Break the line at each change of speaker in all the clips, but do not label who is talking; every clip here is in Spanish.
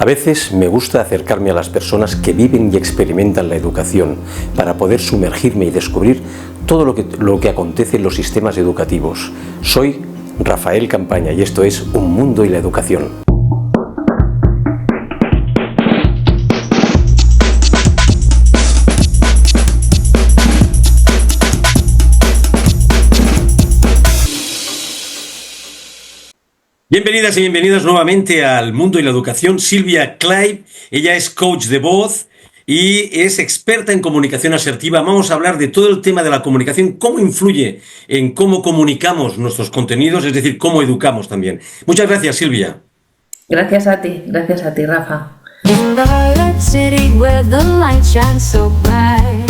A veces me gusta acercarme a las personas que viven y experimentan la educación para poder sumergirme y descubrir todo lo que acontece en los sistemas educativos. Soy Rafael Campaña y esto es Un Mundo y la Educación. Bienvenidas y bienvenidos nuevamente al Mundo y la Educación. Silvia Clive, ella es coach de voz y es experta en comunicación asertiva. Vamos a hablar de todo el tema de la comunicación, cómo influye en cómo comunicamos nuestros contenidos, es decir, cómo educamos también. Muchas gracias, Silvia.
Gracias a ti, Rafa.
In the red city where the light shines so bright,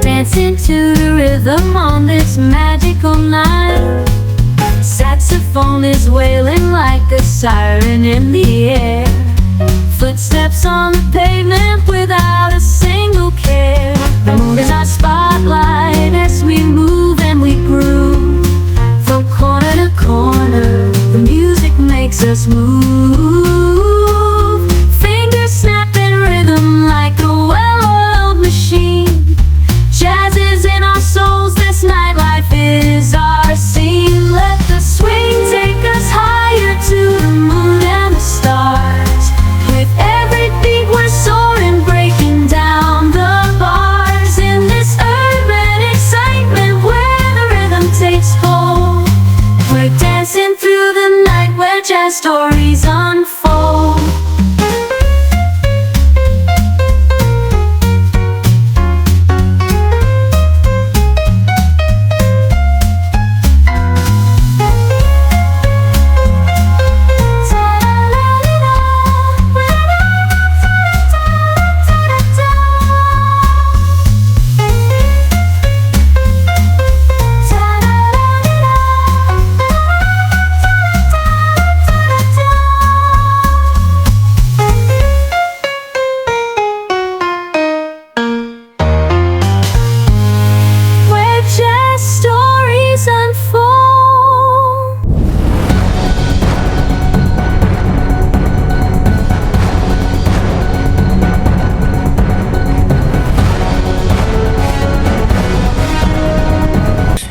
dancing to the rhythm on this magical night. Saxophone is wailing like a siren in the air. Footsteps on the pavement without a single care. The moon is our spotlight as we move and we groove. From corner to corner, the music makes us move. Fingers snap in rhythm like a well-oiled machine. Jazz is in our souls, this nightlife is our scene. Let the swing take us higher to the moon and the stars. With every beat we're soaring, breaking down the bars. In this urban excitement where the rhythm takes hold, we're dancing through the night where jazz stories unfold.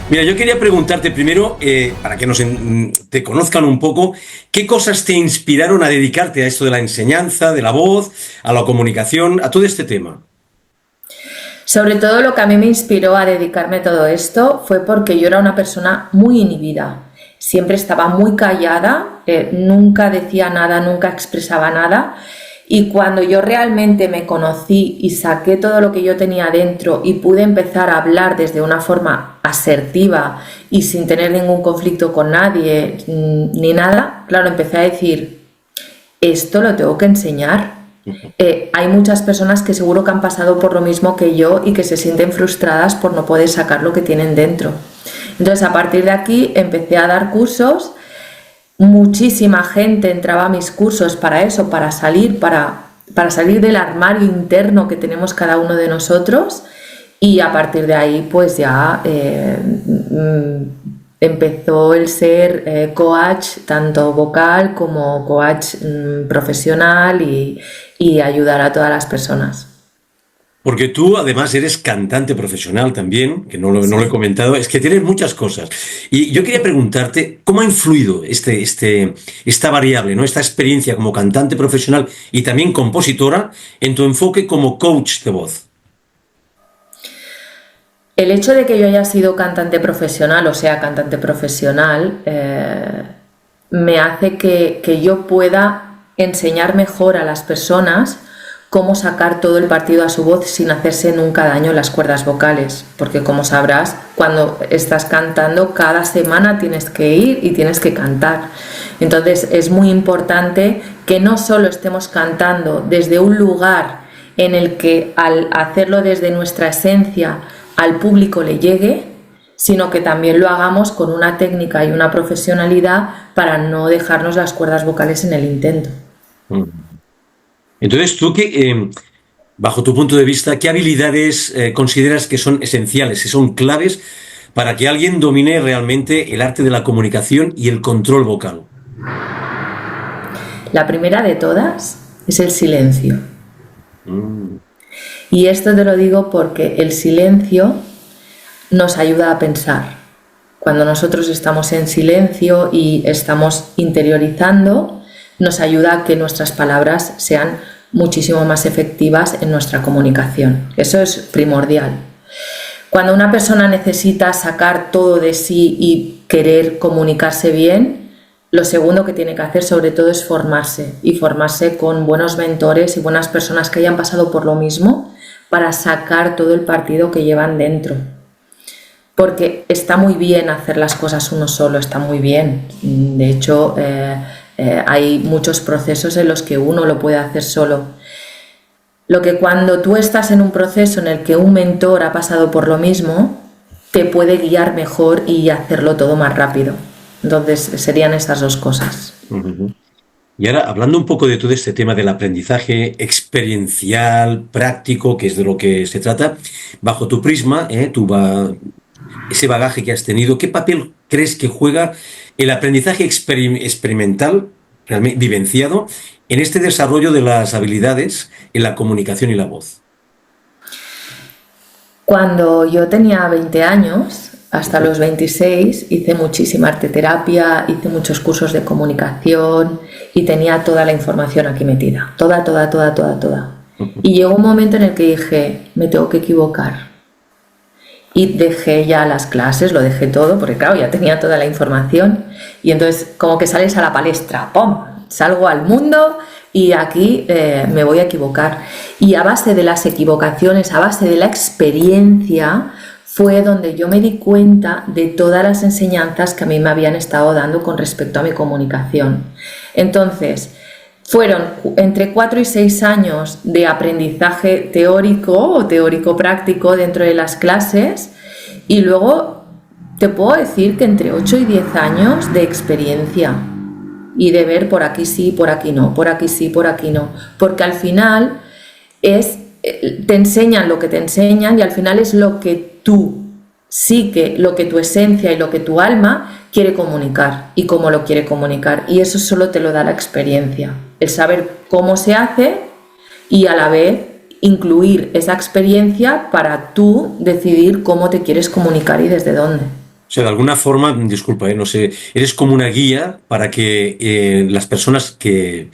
Mira, yo quería preguntarte primero, para que te conozcan un poco, ¿qué cosas te inspiraron a dedicarte a esto de la enseñanza, de la voz, a la comunicación, a todo este tema?
Sobre todo lo que a mí me inspiró a dedicarme a todo esto fue porque yo era una persona muy inhibida. Siempre estaba muy callada, nunca decía nada, nunca expresaba nada. Y cuando yo realmente me conocí y saqué todo lo que yo tenía dentro y pude empezar a hablar desde una forma asertiva y sin tener ningún conflicto con nadie ni nada, claro, empecé a decir, esto lo tengo que enseñar. Hay muchas personas que seguro que han pasado por lo mismo que yo y que se sienten frustradas por no poder sacar lo que tienen dentro. Entonces, a partir de aquí empecé a dar cursos. Muchísima gente entraba a mis cursos para eso, para salir del armario interno que tenemos cada uno de nosotros, y a partir de ahí pues ya empezó el ser coach tanto vocal como coach profesional y ayudar a todas las personas.
Porque tú además eres cantante profesional también, que no lo he comentado, es que tienes muchas cosas. Y yo quería preguntarte, ¿cómo ha influido esta variable, ¿no? Esta experiencia como cantante profesional y también compositora en tu enfoque como coach de voz?
El hecho de que yo haya sido cantante profesional, me hace que yo pueda enseñar mejor a las personas cómo sacar todo el partido a su voz sin hacerse nunca daño en las cuerdas vocales, porque como sabrás, cuando estás cantando cada semana tienes que ir y tienes que cantar. Entonces es muy importante que no solo estemos cantando desde un lugar en el que al hacerlo desde nuestra esencia al público le llegue, sino que también lo hagamos con una técnica y una profesionalidad para no dejarnos las cuerdas vocales en el intento.
Entonces, tú, bajo tu punto de vista, ¿qué habilidades consideras que son esenciales, que son claves para que alguien domine realmente el arte de la comunicación y el control vocal?
La primera de todas es el silencio.
Mm.
Y esto te lo digo porque el silencio nos ayuda a pensar. Cuando nosotros estamos en silencio y estamos interiorizando, nos ayuda a que nuestras palabras sean muchísimo más efectivas en nuestra comunicación. Eso es primordial. Cuando una persona necesita sacar todo de sí y querer comunicarse bien, lo segundo que tiene que hacer sobre todo es formarse, y formarse con buenos mentores y buenas personas que hayan pasado por lo mismo para sacar todo el partido que llevan dentro. Porque está muy bien hacer las cosas uno solo, está muy bien. De hecho, hay muchos procesos en los que uno lo puede hacer solo. Lo que cuando tú estás en un proceso en el que un mentor ha pasado por lo mismo, te puede guiar mejor y hacerlo todo más rápido. Entonces serían estas dos cosas.
Ujú. Y ahora, hablando un poco de todo este tema del aprendizaje experiencial, práctico, que es de lo que se trata, bajo tu prisma, ese bagaje que has tenido, ¿qué papel crees que juega el aprendizaje experimental, realmente vivenciado, en este desarrollo de las habilidades en la comunicación y la voz?
Cuando yo tenía 20 años, hasta los 26, hice muchísima arteterapia, hice muchos cursos de comunicación y tenía toda la información aquí metida. Toda. Y llegó un momento en el que dije, me tengo que equivocar. Y dejé ya las clases, lo dejé todo, porque claro, ya tenía toda la información. Y entonces como que sales a la palestra, ¡pum! Salgo al mundo y aquí me voy a equivocar. Y a base de las equivocaciones, a base de la experiencia, fue donde yo me di cuenta de todas las enseñanzas que a mí me habían estado dando con respecto a mi comunicación. Entonces, fueron entre 4 y 6 años de aprendizaje teórico o teórico-práctico dentro de las clases, y luego te puedo decir que entre 8 y 10 años de experiencia y de ver por aquí sí, por aquí no, por aquí sí, por aquí no, porque al final te enseñan lo que te enseñan y al final es lo que tu psique, lo que tu esencia y lo que tu alma quiere comunicar y cómo lo quiere comunicar, y eso solo te lo da la experiencia, el saber cómo se hace y a la vez incluir esa experiencia para tú decidir cómo te quieres comunicar y desde dónde.
O sea, de alguna forma, disculpa, no sé, eres como una guía para que las personas que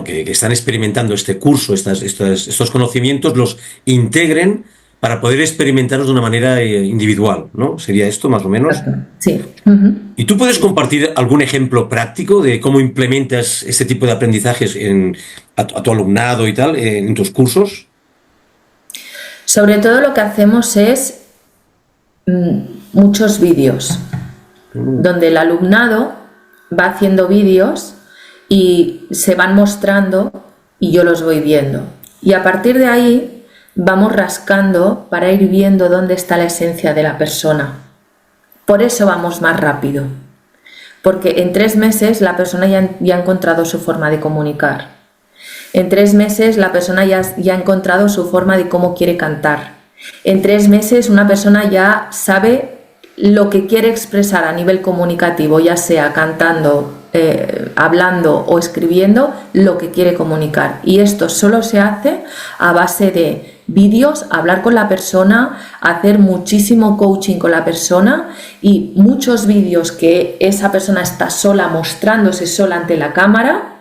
están experimentando este curso, estos conocimientos, los integren para poder experimentarlos de una manera individual, ¿no? ¿Sería esto más o menos?
Sí.
¿Y tú puedes compartir algún ejemplo práctico de cómo implementas este tipo de aprendizajes a tu alumnado y tal, en tus cursos?
Sobre todo lo que hacemos es muchos vídeos, donde el alumnado va haciendo vídeos y se van mostrando y yo los voy viendo. Y a partir de ahí vamos rascando para ir viendo dónde está la esencia de la persona. Por eso vamos más rápido, porque en 3 meses la persona ya ha encontrado su forma de comunicar. En 3 meses la persona ya ha encontrado su forma de cómo quiere cantar. En 3 meses una persona ya sabe lo que quiere expresar a nivel comunicativo, ya sea cantando, hablando o escribiendo, lo que quiere comunicar. Y esto solo se hace a base de vídeos, hablar con la persona, hacer muchísimo coaching con la persona y muchos vídeos que esa persona está sola, mostrándose sola ante la cámara,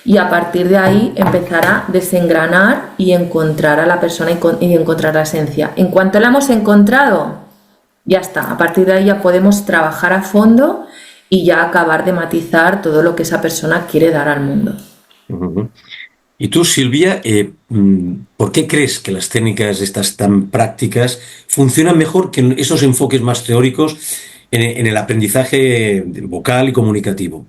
y a partir de ahí empezar a desengranar y encontrar a la persona y encontrar la esencia. En cuanto la hemos encontrado, ya está, a partir de ahí ya podemos trabajar a fondo y ya acabar de matizar todo lo que esa persona quiere dar al mundo.
Uh-huh. Y tú, Silvia, ¿por qué crees que las técnicas estas tan prácticas funcionan mejor que esos enfoques más teóricos en el aprendizaje vocal y comunicativo?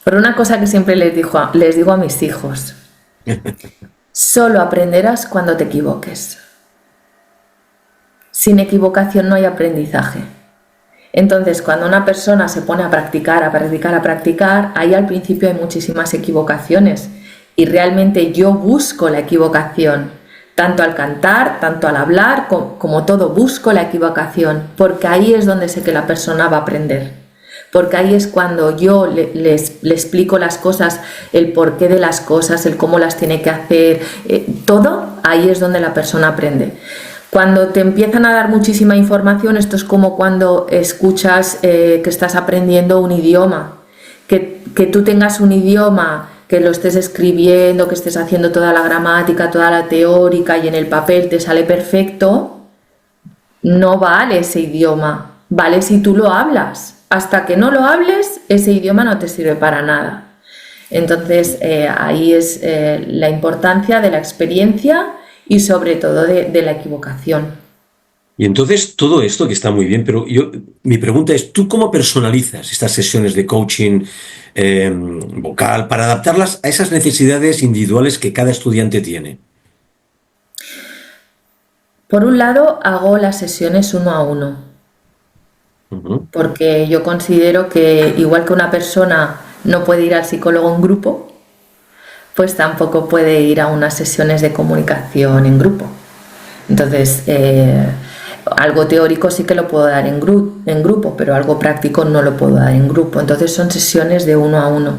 Por una cosa que siempre les digo a mis hijos, solo aprenderás cuando te equivoques. Sin equivocación no hay aprendizaje. Entonces, cuando una persona se pone a practicar, ahí al principio hay muchísimas equivocaciones y realmente yo busco la equivocación, tanto al cantar, tanto al hablar, como todo, busco la equivocación, porque ahí es donde sé que la persona va a aprender. porque ahí es cuando yo le explico las cosas, el porqué de las cosas, el cómo las tiene que hacer, todo, ahí es donde la persona aprende. Cuando te empiezan a dar muchísima información, esto es como cuando escuchas que estás aprendiendo un idioma, que tú tengas un idioma, que lo estés escribiendo, que estés haciendo toda la gramática, toda la teórica y en el papel te sale perfecto, no vale ese idioma, vale si tú lo hablas. Hasta que no lo hables, ese idioma no te sirve para nada. Entonces ahí es la importancia de la experiencia y sobre todo de la equivocación.
Y entonces todo esto que está muy bien, pero mi pregunta es, ¿tú cómo personalizas estas sesiones de coaching vocal para adaptarlas a esas necesidades individuales que cada estudiante tiene?
Por un lado, hago las sesiones 1 a 1, porque yo considero que igual que una persona no puede ir al psicólogo en grupo, pues tampoco puede ir a unas sesiones de comunicación en grupo. Entonces, algo teórico sí que lo puedo dar en grupo, pero algo práctico no lo puedo dar en grupo. Entonces son sesiones de 1 a 1.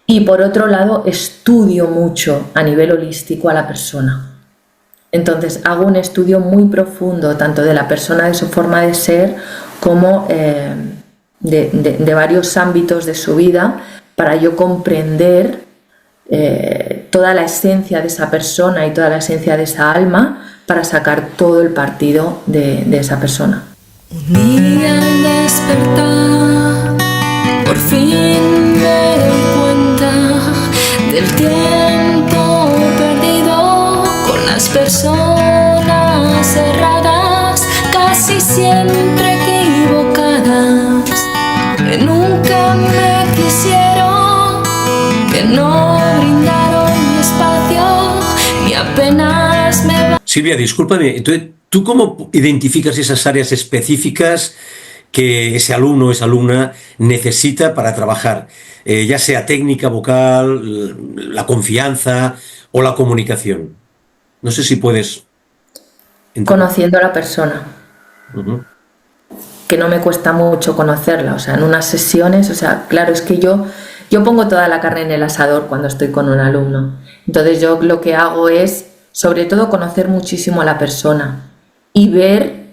Y por otro lado, estudio mucho a nivel holístico a la persona. Entonces hago un estudio muy profundo tanto de la persona, de su forma de ser, como de varios ámbitos de su vida, para yo comprender toda la esencia de esa persona y toda la esencia de esa alma, para sacar todo el partido de esa persona.
Un día al despertar, por fin me doy cuenta del tiempo perdido con las personas erradas, casi siempre equivocadas, que nunca me quisieron, que no brindaron mi espacio, ni apenas me...
Silvia, discúlpame, entonces, ¿tú cómo identificas esas áreas específicas que ese alumno o esa alumna necesita para trabajar? Ya sea técnica vocal, la confianza o la comunicación. No sé si puedes...
Conociendo a la persona. Que no me cuesta mucho conocerla. O sea, en unas sesiones, o sea, claro, es que yo pongo toda la carne en el asador cuando estoy con un alumno. Entonces yo lo que hago es, sobre todo, conocer muchísimo a la persona y ver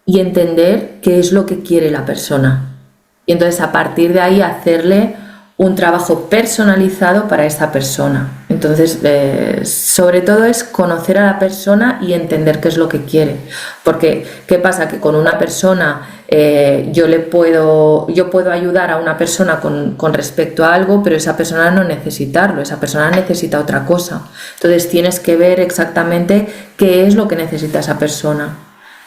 y entender qué es lo que quiere la persona. Y entonces a partir de ahí hacerle un trabajo personalizado para esa persona. Entonces, sobre todo es conocer a la persona y entender qué es lo que quiere. Porque, ¿qué pasa? Que con una persona yo puedo ayudar a una persona con respecto a algo, pero esa persona no necesitarlo, esa persona necesita otra cosa. Entonces tienes que ver exactamente qué es lo que necesita esa persona.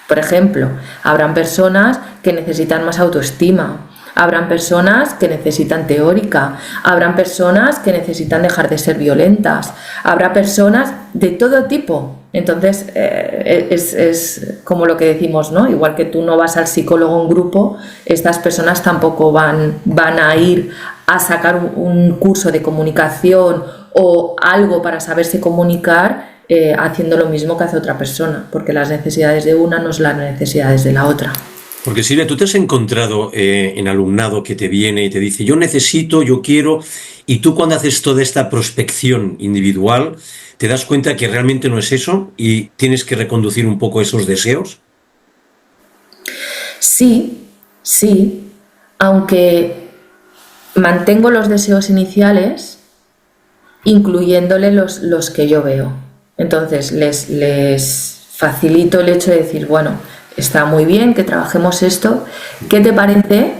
Por ejemplo, habrán personas que necesitan más autoestima. Habrán personas que necesitan teórica, habrán personas que necesitan dejar de ser violentas, habrá personas de todo tipo. Entonces, es como lo que decimos, ¿no? Igual que tú no vas al psicólogo en grupo, estas personas tampoco van a ir a sacar un curso de comunicación o algo para saberse comunicar haciendo lo mismo que hace otra persona, porque las necesidades de una no son las necesidades de la otra.
Porque Silvia, tú te has encontrado en alumnado que te viene y te dice, yo necesito, yo quiero, y tú cuando haces toda esta prospección individual, ¿te das cuenta que realmente no es eso y tienes que reconducir un poco esos deseos?
Sí, aunque mantengo los deseos iniciales, incluyéndole los que yo veo. Entonces les facilito el hecho de decir, bueno, está muy bien que trabajemos esto. ¿Qué te parece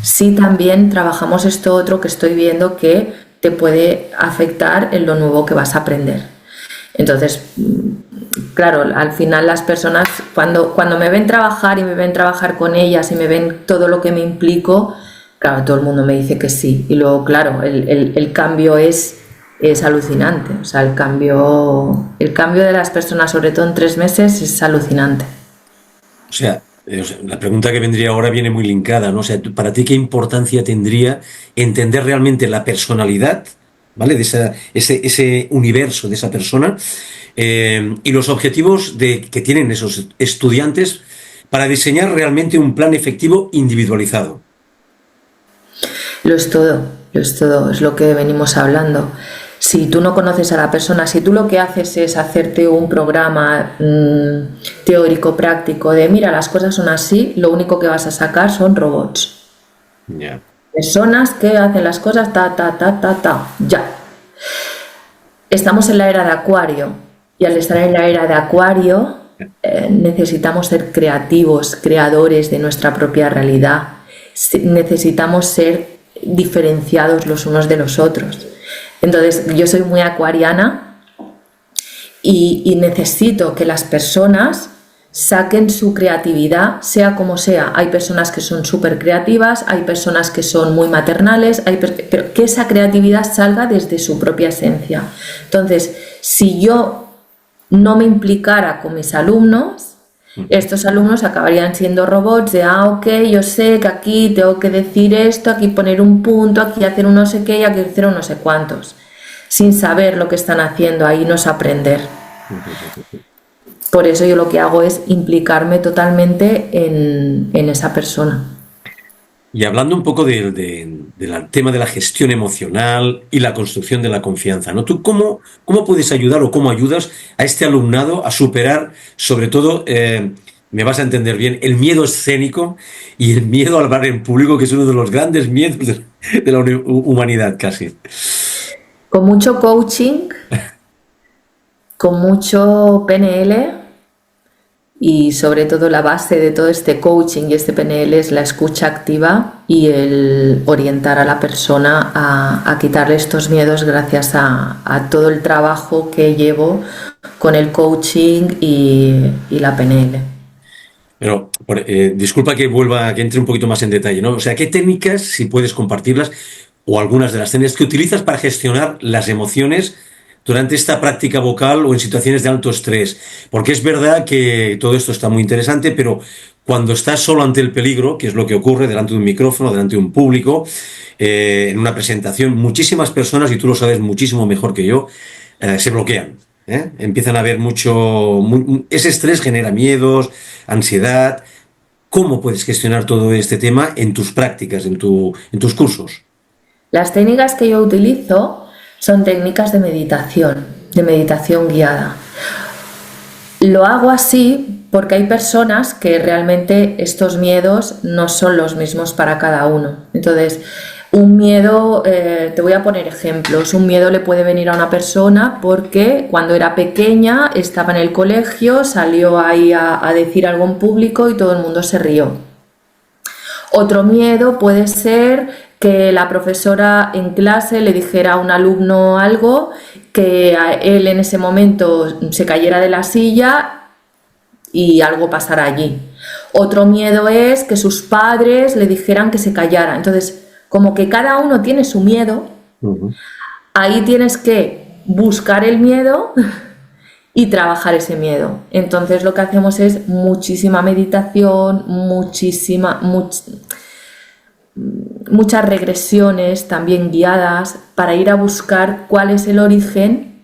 si también trabajamos esto otro que estoy viendo que te puede afectar en lo nuevo que vas a aprender? Entonces, claro, al final las personas, cuando me ven trabajar y me ven trabajar con ellas y me ven todo lo que me implico, claro, todo el mundo me dice que sí. Y luego, claro, el cambio es alucinante. O sea, el cambio de las personas, sobre todo en 3 meses, es alucinante.
O sea, la pregunta que vendría ahora viene muy linkada, ¿no? O sea, para ti, ¿qué importancia tendría entender realmente la personalidad, ¿vale? De ese universo de esa persona y los objetivos que tienen esos estudiantes para diseñar realmente un plan efectivo individualizado?
lo es todo, es lo que venimos hablando. Si tú no conoces a la persona, si tú lo que haces es hacerte un programa teórico práctico de mira, las cosas son así, lo único que vas a sacar son robots.
Ya.
Personas que hacen las cosas ya. Estamos en la era de Acuario y al estar en la era de Acuario necesitamos ser creativos, creadores de nuestra propia realidad. Necesitamos ser diferenciados los unos de los otros. Entonces yo soy muy acuariana y necesito que las personas saquen su creatividad, sea como sea. Hay personas que son súper creativas, hay personas que son muy maternales, pero que esa creatividad salga desde su propia esencia. Entonces, si yo no me implicara con mis alumnos, estos alumnos acabarían siendo robots de, ok, yo sé que aquí tengo que decir esto, aquí poner un punto, aquí hacer un no sé qué y aquí hacer un no sé cuántos, sin saber lo que están haciendo. Ahí no es aprender. Por eso yo lo que hago es implicarme totalmente en esa persona.
Y hablando un poco del tema de la gestión emocional y la construcción de la confianza, ¿no? ¿Tú cómo puedes ayudar o cómo ayudas a este alumnado a superar, sobre todo, me vas a entender bien, el miedo escénico y el miedo al hablar en público, que es uno de los grandes miedos de la humanidad casi?
Con mucho coaching, con mucho PNL y sobre todo la base de todo este coaching y este PNL es la escucha activa y el orientar a la persona a quitarle estos miedos gracias a todo el trabajo que llevo con el coaching y la PNL.
Pero, disculpa que entre un poquito más en detalle, ¿no? O sea, ¿qué técnicas, si puedes compartirlas, o algunas de las técnicas que utilizas para gestionar las emociones durante esta práctica vocal o en situaciones de alto estrés? Porque es verdad que todo esto está muy interesante, pero cuando estás solo ante el peligro, que es lo que ocurre delante de un micrófono, delante de un público, en una presentación, muchísimas personas, y tú lo sabes muchísimo mejor que yo, se bloquean. Empiezan a haber ese estrés genera miedos, ansiedad. ¿Cómo puedes gestionar todo este tema en tus prácticas, en tus cursos?
Las técnicas que yo utilizo son técnicas de meditación guiada. Lo hago así porque hay personas que realmente estos miedos no son los mismos para cada uno. Entonces, un miedo, te voy a poner ejemplos, un miedo le puede venir a una persona porque cuando era pequeña estaba en el colegio, salió ahí a decir algo en público y todo el mundo se rió. Otro miedo puede ser que la profesora en clase le dijera a un alumno algo, que a él en ese momento se cayera de la silla y algo pasara allí. Otro miedo es que sus padres le dijeran que se callara. Entonces, como que cada uno tiene su miedo, ahí tienes que buscar el miedo y trabajar ese miedo. Entonces lo que hacemos es muchísima meditación, muchas regresiones también guiadas para ir a buscar cuál es el origen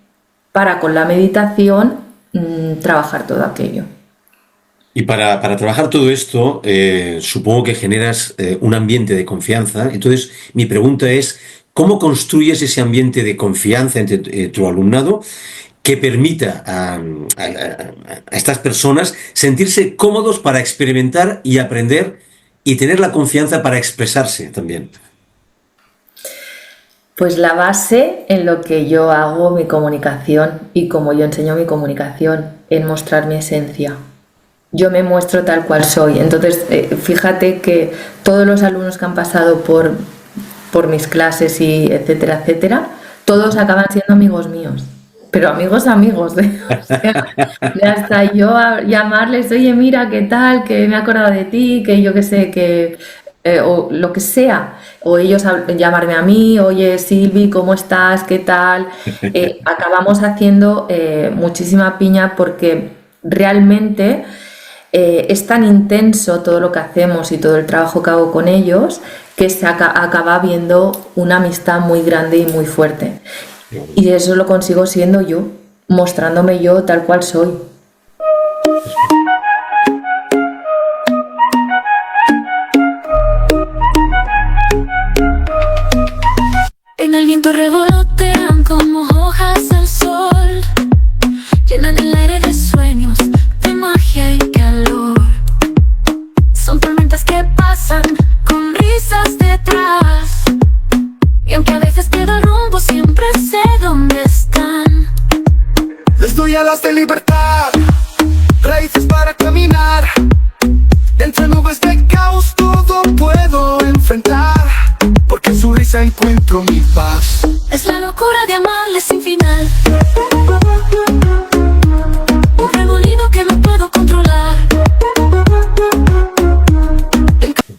para con la meditación trabajar todo aquello.
Y para trabajar todo esto, supongo que generas un ambiente de confianza. Entonces, mi pregunta es, ¿cómo construyes ese ambiente de confianza entre tu alumnado que permita a estas personas sentirse cómodos para experimentar y aprender y tener la confianza para expresarse también?
Pues la base en lo que yo hago mi comunicación y como yo enseño mi comunicación, en mostrar mi esencia. Yo me muestro tal cual soy. Entonces, fíjate que todos los alumnos que han pasado por mis clases y etcétera, etcétera, todos acaban siendo amigos míos. Pero amigos, o sea, de hasta yo a llamarles, oye, mira, ¿qué tal? Que me he acordado de ti, que yo qué sé, que o lo que sea. O ellos llamarme a mí, oye, Silvi, ¿cómo estás? ¿Qué tal? Acabamos haciendo muchísima piña porque realmente es tan intenso todo lo que hacemos y todo el trabajo que hago con ellos que se acaba viendo una amistad muy grande y muy fuerte. Y eso lo consigo siendo yo, mostrándome yo tal cual soy.
el viento revolotean como hojas al sol. Llenan el aire de sueños, de magia y calor. Son tormentas que pasan con risas detrás. Y aunque a veces pierdo el rumbo, siempre sé dónde están.
Les doy alas de libertad, raíces para caminar. Entre nubes de caos todo puedo enfrentar, porque en su risa encuentro mi paz.
Es la locura de amarles sin final. Un remolino que no puedo controlar.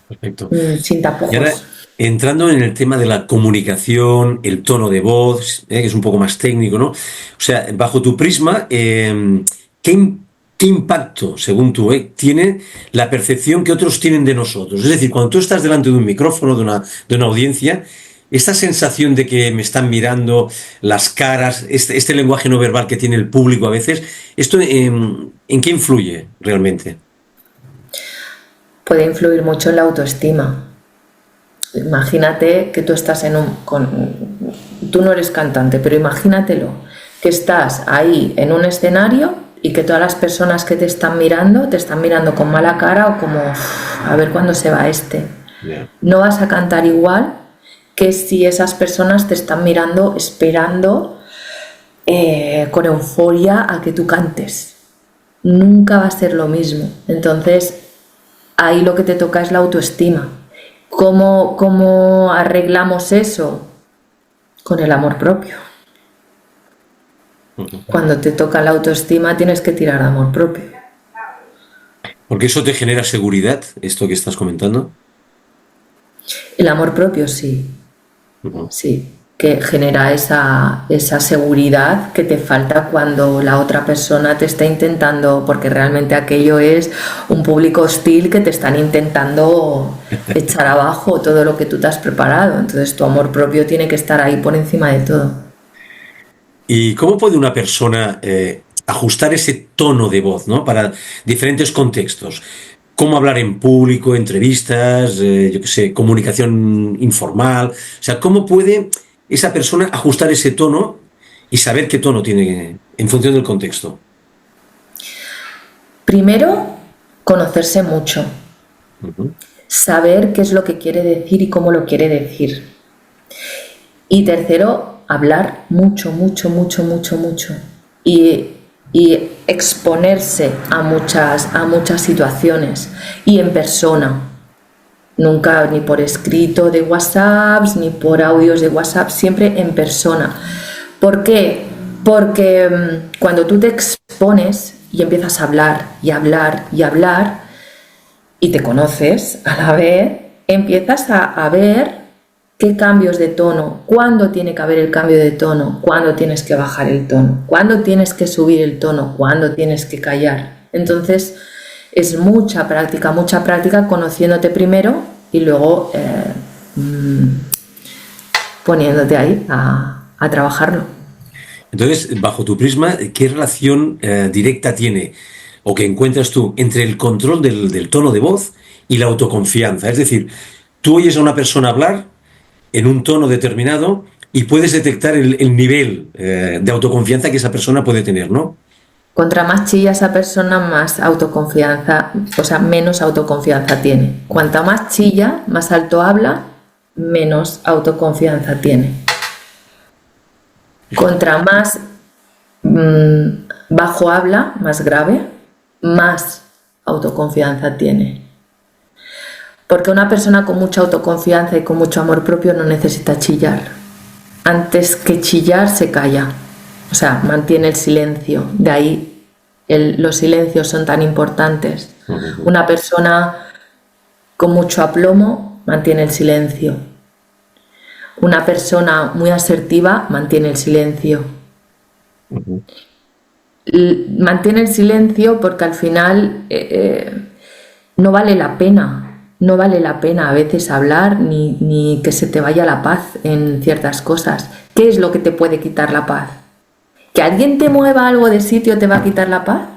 Perfecto.
Sin tapujos.
Y ahora, entrando en el tema de la comunicación, el tono de voz, que es un poco más técnico, ¿no? O sea, bajo tu prisma, ¿qué impacto, según tú, tiene la percepción que otros tienen de nosotros? Es decir, cuando tú estás delante de un micrófono, de una audiencia, esta sensación de que me están mirando las caras, este lenguaje no verbal que tiene el público a veces, ¿esto en qué influye realmente?
Puede influir mucho en la autoestima. Imagínate que tú estás tú no eres cantante, pero imagínatelo, que estás ahí en un escenario y que todas las personas que te están mirando con mala cara o como, a ver cuándo se va este.
Yeah.
No vas a cantar igual que si esas personas te están mirando, esperando con euforia a que tú cantes. Nunca va a ser lo mismo. Entonces, ahí lo que te toca es la autoestima. ¿Cómo arreglamos eso? Con el amor propio. Cuando te toca la autoestima tienes que tirar de amor propio.
Porque eso te genera seguridad, esto que estás comentando.
El amor propio sí. Sí, que genera esa seguridad que te falta cuando la otra persona te está intentando, porque realmente aquello es un público hostil que te están intentando echar abajo todo lo que tú te has preparado. Entonces tu amor propio tiene que estar ahí por encima de todo.
¿Y cómo puede una persona ajustar ese tono de voz, ¿no? Para diferentes contextos? ¿Cómo hablar en público, entrevistas, yo qué sé, comunicación informal? O sea, ¿cómo puede esa persona ajustar ese tono y saber qué tono tiene en función del contexto?
Primero, conocerse mucho. Saber qué es lo que quiere decir y cómo lo quiere decir. Y tercero, hablar mucho. Y exponerse a muchas situaciones y en persona. Nunca ni por escrito de WhatsApp, ni por audios de WhatsApp, siempre en persona. ¿Por qué? Porque cuando tú te expones y empiezas a hablar y te conoces a la vez, empiezas a ver qué cambios de tono, cuándo tiene que haber el cambio de tono, cuándo tienes que bajar el tono, cuándo tienes que subir el tono, cuándo tienes que callar. Entonces es mucha práctica conociéndote primero y luego poniéndote ahí a trabajarlo.
Entonces, bajo tu prisma, ¿qué relación directa tiene o que encuentras tú entre el control del tono de voz y la autoconfianza? Es decir, tú oyes a una persona hablar en un tono determinado y puedes detectar el nivel de autoconfianza que esa persona puede tener, ¿no?
Contra más chilla esa persona, más autoconfianza, o sea, menos autoconfianza tiene. Cuanta más chilla, más alto habla, menos autoconfianza tiene. Contra más bajo habla, más grave, más autoconfianza tiene. Porque una persona con mucha autoconfianza y con mucho amor propio no necesita chillar. Antes que chillar se calla, o sea, mantiene el silencio. De ahí los silencios son tan importantes. Una persona con mucho aplomo mantiene el silencio. Una persona muy asertiva mantiene el silencio. Mantiene el silencio porque al final no vale la pena. No vale la pena a veces hablar ni que se te vaya la paz en ciertas cosas. ¿Qué es lo que te puede quitar la paz? ¿Que alguien te mueva algo de sitio te va a quitar la paz?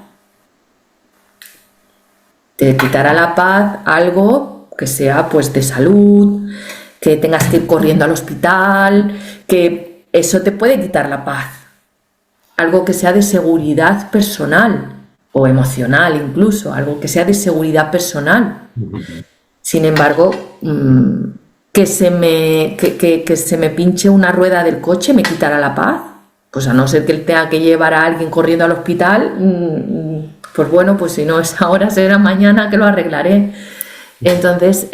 Te quitará la paz algo que sea pues de salud, que tengas que ir corriendo al hospital, que eso te puede quitar la paz. Algo que sea de seguridad personal o emocional incluso, algo que sea de seguridad personal. Sin embargo, que se me pinche una rueda del coche me quitará la paz. Pues a no ser que él tenga que llevar a alguien corriendo al hospital, pues bueno, pues si no es ahora, será mañana que lo arreglaré. Entonces,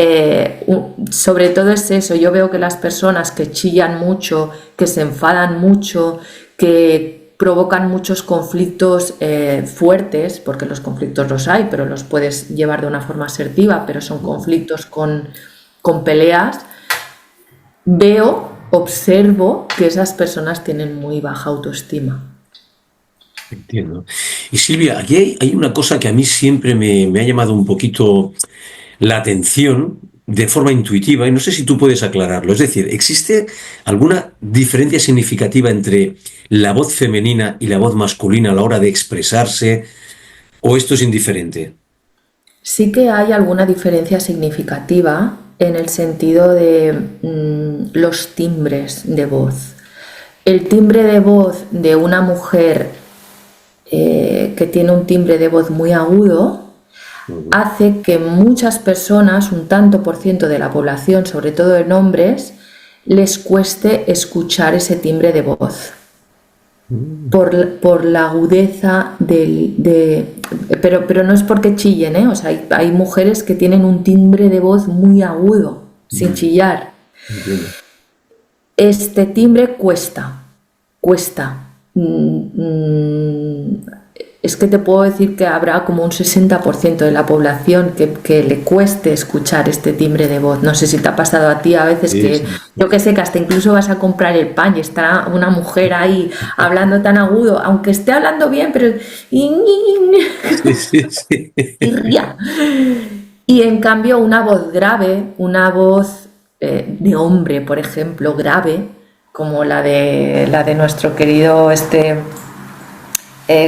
sobre todo es eso. Yo veo que las personas que chillan mucho, que se enfadan mucho, que provocan muchos conflictos fuertes, porque los conflictos los hay, pero los puedes llevar de una forma asertiva, pero son conflictos con peleas. Observo que esas personas tienen muy baja autoestima.
Entiendo. Y Silvia, aquí hay una cosa que a mí siempre me ha llamado un poquito la atención de forma intuitiva, y no sé si tú puedes aclararlo. Es decir, ¿existe alguna diferencia significativa entre la voz femenina y la voz masculina a la hora de expresarse, o esto es indiferente?
Sí que hay alguna diferencia significativa en el sentido de los timbres de voz. El timbre de voz de una mujer que tiene un timbre de voz muy agudo hace que muchas personas, un tanto por ciento de la población, sobre todo en hombres, les cueste escuchar ese timbre de voz. Por la agudeza pero no es porque chillen, o sea, hay mujeres que tienen un timbre de voz muy agudo, sin chillar.
Entiendo.
Este timbre cuesta. Es que te puedo decir que habrá como un 60% de la población que le cueste escuchar este timbre de voz. No sé si te ha pasado a ti a veces que, yo que sé, que hasta incluso vas a comprar el pan y está una mujer ahí hablando tan agudo, aunque esté hablando bien, pero... Y en cambio una voz grave, una voz de hombre, por ejemplo, grave, como la de nuestro querido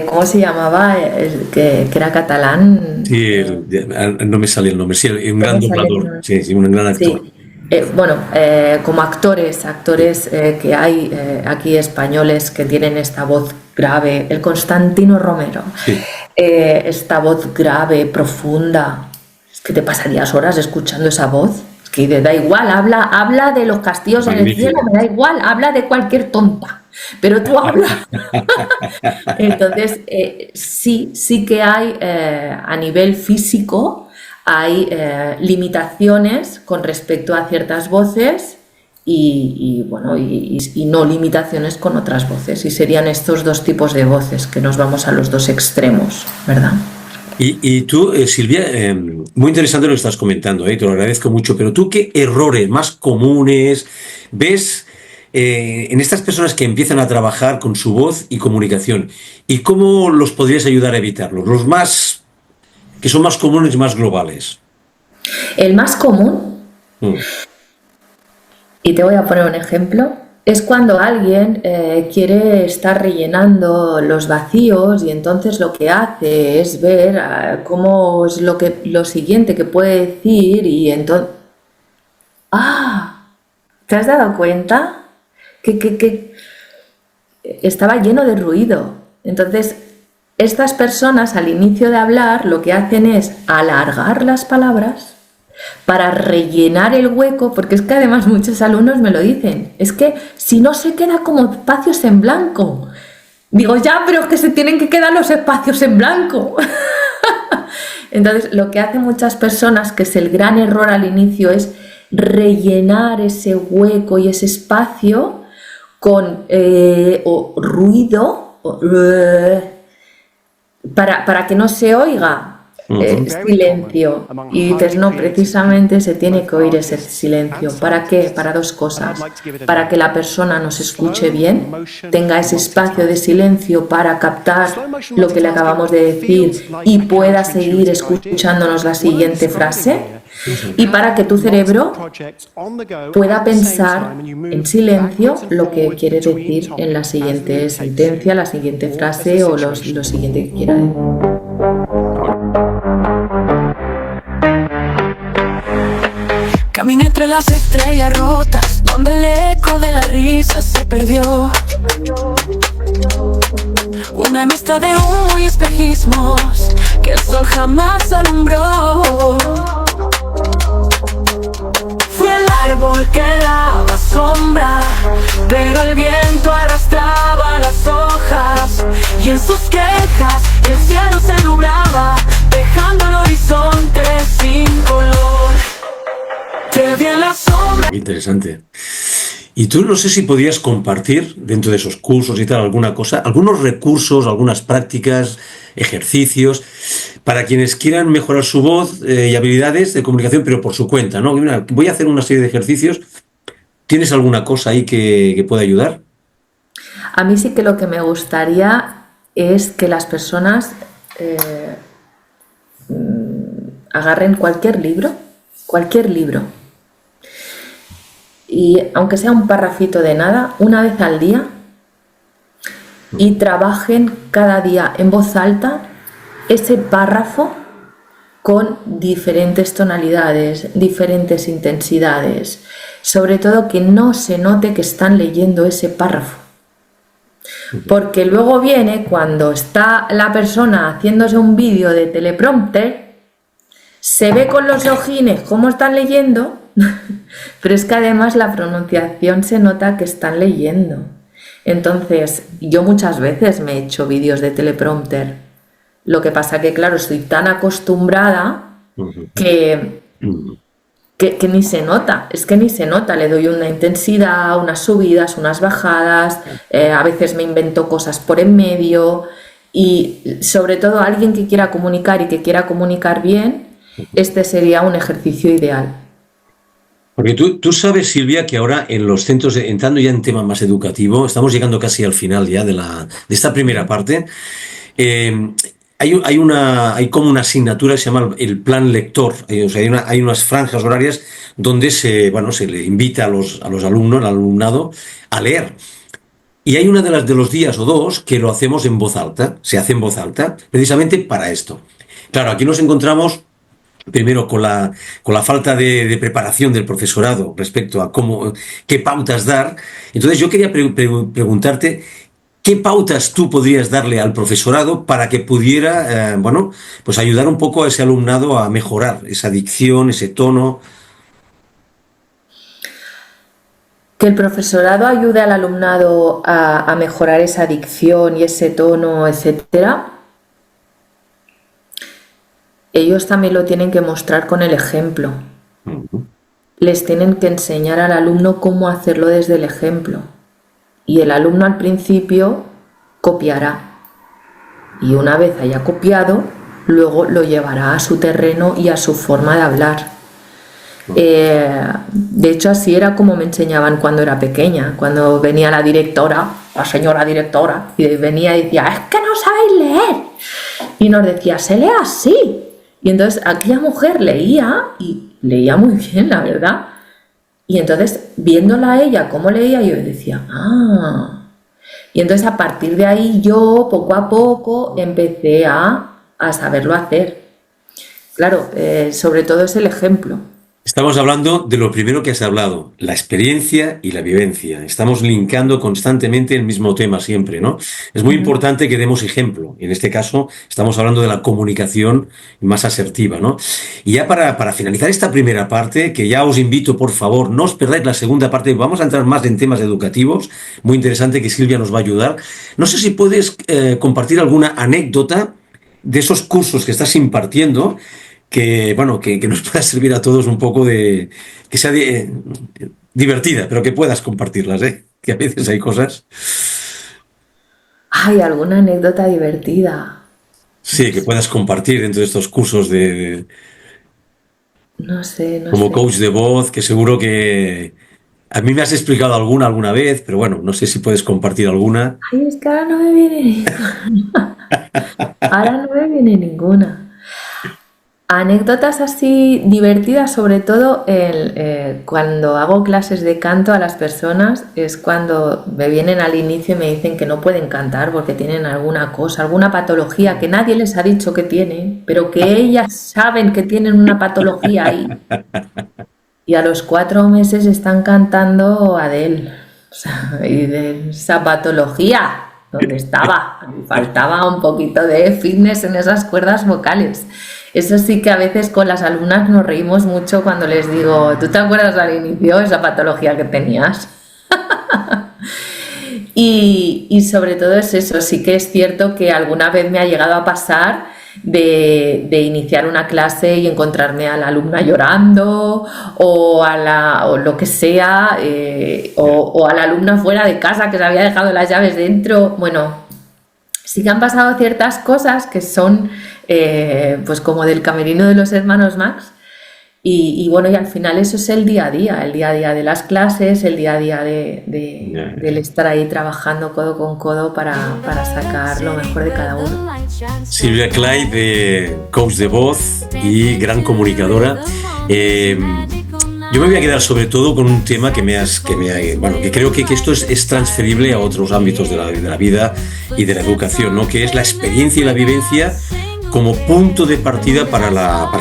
¿cómo se llamaba? El que era catalán.
Sí, no me sale el nombre. Sí, un gran doblador. Sí, un gran actor.
Sí. Como actores que hay aquí españoles que tienen esta voz grave, el Constantino Romero,
Sí.
Esta voz grave, profunda, es que te pasarías horas escuchando esa voz. Es que da igual, habla de los castillos en el
Magnífico.
cielo, me da igual, habla de cualquier tonta, pero tú hablas. Entonces, sí que hay, a nivel físico, hay limitaciones con respecto a ciertas voces y no limitaciones con otras voces. Y serían estos dos tipos de voces, que nos vamos a los dos extremos, ¿verdad?
Y tú, Silvia, muy interesante lo que estás comentando, te lo agradezco mucho, pero tú, ¿qué errores más comunes ves en estas personas que empiezan a trabajar con su voz y comunicación? ¿Y cómo los podrías ayudar a evitarlos? Los más, que son más comunes y más globales.
El más común, y te voy a poner un ejemplo, es cuando alguien quiere estar rellenando los vacíos y entonces lo que hace es ver cómo es lo siguiente que puede decir y entonces... ¿Te has dado cuenta? Que estaba lleno de ruido. Entonces, estas personas al inicio de hablar lo que hacen es alargar las palabras para rellenar el hueco, porque es que además muchos alumnos me lo dicen, es que si no se queda como espacios en blanco. Digo, ya, pero es que se tienen que quedar los espacios en blanco. Entonces, lo que hacen muchas personas, que es el gran error al inicio, es rellenar ese hueco y ese espacio con ruido para que no se oiga. Silencio. Y dices, no, precisamente se tiene que oír ese silencio. ¿Para qué? Para dos cosas. Para que la persona nos escuche bien, tenga ese espacio de silencio para captar lo que le acabamos de decir y pueda seguir escuchándonos la siguiente frase. Y para que tu cerebro pueda pensar en silencio lo que quiere decir en la siguiente sentencia, la siguiente frase o lo siguiente que quiera decir.
Caminé entre
entre las estrellas rotas, donde el eco de la risa se perdió. Una mezcla de humo y espejismos que el sol jamás alumbró. Fue el árbol que daba sombra, pero el viento arrastraba las hojas, y en sus quejas el cielo se nublaba, dejando el horizonte sin color. Te vi en la sombra.
Interesante. Y tú no sé si podías compartir dentro de esos cursos y tal alguna cosa, algunos recursos, algunas prácticas, ejercicios, para quienes quieran mejorar su voz y habilidades de comunicación, pero por su cuenta, ¿no? Mira, voy a hacer una serie de ejercicios. ¿Tienes alguna cosa ahí que pueda ayudar?
A mí sí que lo que me gustaría es que las personas agarren cualquier libro, y aunque sea un parrafito de nada, una vez al día, y trabajen cada día en voz alta ese párrafo con diferentes tonalidades, diferentes intensidades, sobre todo que no se note que están leyendo ese párrafo. Porque luego viene cuando está la persona haciéndose un vídeo de teleprompter, se ve con los ojines cómo están leyendo, pero es que además la pronunciación se nota que están leyendo. Entonces, yo muchas veces me he hecho vídeos de teleprompter. Lo que pasa que, claro, estoy tan acostumbrada que ni se nota, es que ni se nota. Le doy una intensidad, unas subidas, unas bajadas, a veces me invento cosas por en medio, y sobre todo alguien que quiera comunicar y que quiera comunicar bien, este sería un ejercicio ideal.
Porque tú sabes, Silvia, que ahora en los centros, entrando ya en tema más educativo, estamos llegando casi al final ya de esta primera parte. Hay como una asignatura que se llama el plan lector. O sea, hay unas franjas horarias donde se le invita a los alumnos, al alumnado, a leer. Y hay una de los días o dos que lo hacemos en voz alta, se hace en voz alta, precisamente para esto. Claro, aquí nos encontramos primero con la falta de preparación del profesorado respecto a qué pautas dar. Entonces yo quería preguntarte qué pautas tú podrías darle al profesorado para que pudiera, pues ayudar un poco a ese alumnado a mejorar esa dicción, ese tono.
Que el profesorado ayude al alumnado a mejorar esa dicción y ese tono, etcétera. Ellos también lo tienen que mostrar con el ejemplo. Les tienen que enseñar al alumno cómo hacerlo desde el ejemplo. Y el alumno al principio copiará. Y una vez haya copiado, luego lo llevará a su terreno y a su forma de hablar. De hecho, así era como me enseñaban cuando era pequeña. Cuando venía la directora, la señora directora, y venía y decía, es que no sabéis leer. Y nos decía, se lee así. Y entonces aquella mujer leía, y leía muy bien, la verdad. Y entonces, viéndola a ella cómo leía, yo decía, Y entonces a partir de ahí yo, poco a poco, empecé a saberlo hacer. Claro, sobre todo es el ejemplo.
Estamos hablando de lo primero que has hablado, la experiencia y la vivencia. Estamos linkando constantemente el mismo tema siempre, ¿no? Es muy importante que demos ejemplo. En este caso, estamos hablando de la comunicación más asertiva, ¿no? Y ya para finalizar esta primera parte, que ya os invito, por favor, no os perdáis la segunda parte. Vamos a entrar más en temas educativos. Muy interesante, que Silvia nos va a ayudar. No sé si puedes compartir alguna anécdota de esos cursos que estás impartiendo, que nos pueda servir a todos un poco que sea divertida, pero que puedas compartirlas, que a veces hay cosas.
Hay alguna anécdota divertida.
Sí, que puedas compartir dentro de estos cursos
No sé.
Como coach de voz, que seguro que a mí me has explicado alguna vez, pero bueno, no sé si puedes compartir alguna.
Ay, es que ahora no me viene ninguna. Anécdotas así divertidas, sobre todo cuando hago clases de canto a las personas, es cuando me vienen al inicio y me dicen que no pueden cantar porque tienen alguna cosa, alguna patología que nadie les ha dicho que tienen, pero que ellas saben que tienen una patología ahí. y a los 4 meses están cantando Adele. O sea, y de esa patología, donde estaba, faltaba un poquito de fitness en esas cuerdas vocales. Eso sí que a veces con las alumnas nos reímos mucho cuando les digo, ¿tú te acuerdas al inicio esa patología que tenías? Y sobre todo es eso, sí que es cierto que alguna vez me ha llegado a pasar de iniciar una clase y encontrarme a la alumna llorando o lo que sea, o a la alumna fuera de casa que se había dejado las llaves dentro. Bueno, sí que han pasado ciertas cosas que son pues como del camerino de los hermanos Max. Y bueno, y al final eso es el día a día de las clases, el día a día del estar ahí trabajando codo con codo para sacar lo mejor de cada uno.
Silvia Clyde, coach de voz y gran comunicadora. Yo me voy a quedar sobre todo con un tema que creo que esto es transferible a otros ámbitos de la vida y de la educación, ¿no? Que es la experiencia y la vivencia como punto de partida para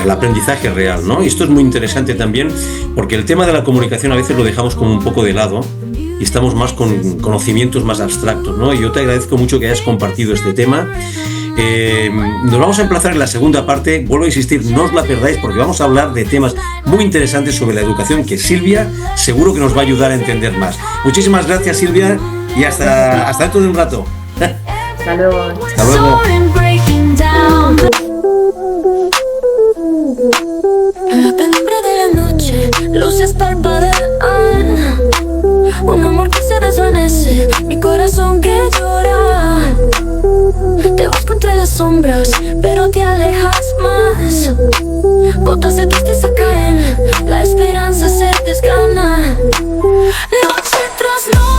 el aprendizaje real, ¿no? Y esto es muy interesante también porque el tema de la comunicación a veces lo dejamos como un poco de lado y estamos más con conocimientos más abstractos, ¿no? Y yo te agradezco mucho que hayas compartido este tema. Nos vamos a emplazar en la segunda parte, vuelvo a insistir, no os la perdáis porque vamos a hablar de temas muy interesantes sobre la educación que Silvia seguro que nos va a ayudar a entender más. Muchísimas gracias, Silvia, y hasta dentro de un rato.
Hasta luego.
Hasta luego.
En la penumbra de la noche, luces parpadean. Un amor que se desvanece, mi corazón que llora. Te busco entre las sombras, pero te alejas más. Gotas de tristeza caen, la esperanza se desgrana. Noche tras noche.